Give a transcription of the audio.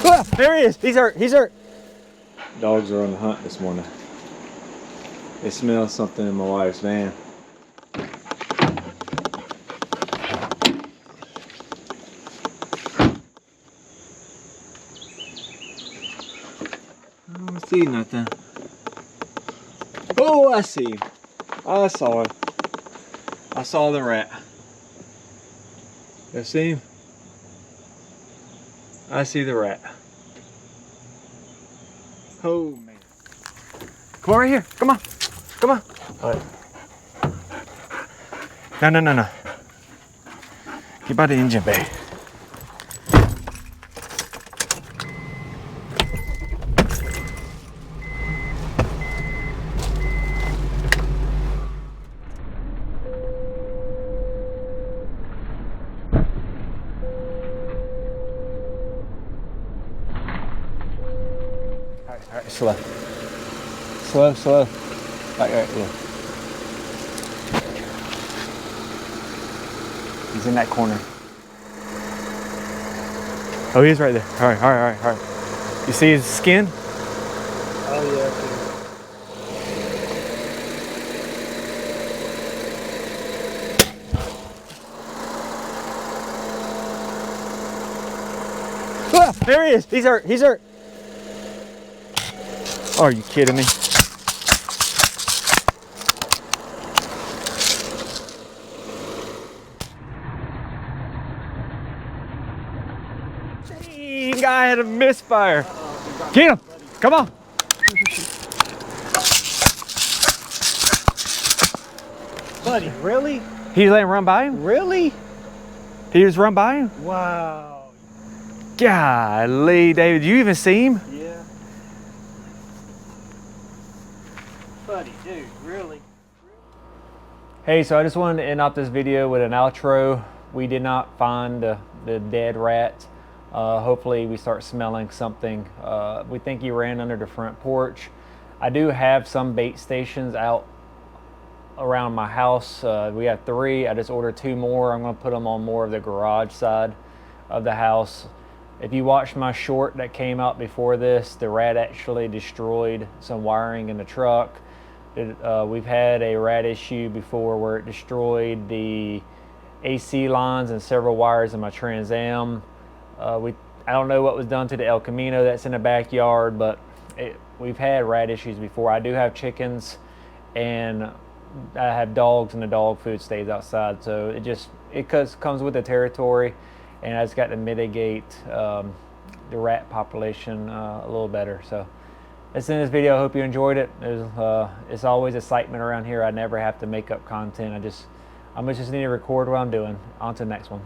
Ah, there he is. He's hurt. He's hurt. Dogs are on the hunt this morning. They smell something in my wife's van. I don't see nothing. Oh, I see him. I saw him. I saw the rat. You see him? I see the rat. Oh man. Come on right here. Come on. Come on. All right. No. Get by the engine bay. All right, slow. Slow. Right, yeah. He's in that corner. Oh, he's right there. All right. You see his skin? Oh yeah, I see. Ah, there he is. He's hurt. Oh, are you kidding me? Dang, guy had a misfire. Get him. Come on. Buddy, really? He let him run by him? Really? He just run by him? Wow. Golly, David, you even see him? Yeah. Buddy, dude, really? Hey, so I just wanted to end off this video with an outro. We did not find the dead rat. Hopefully we start smelling something. We think he ran under the front porch. I do have some bait stations out around my house. We have 3. I just ordered 2 more. I'm going to put them on more of the garage side of the house. If you watched my short that came out before this, the rat actually destroyed some wiring in the truck. We've had a rat issue before where it destroyed the AC lines and several wires in my Trans Am. I don't know what was done to the El Camino that's in the backyard, but we've had rat issues before. I do have chickens and I have dogs, and the dog food stays outside, so it comes with the territory, and I just got to mitigate the rat population a little better. So that's the end of this video. I hope you enjoyed it. It's always excitement around here. I never have to make up content. I just need to record what I'm doing. On to the next one.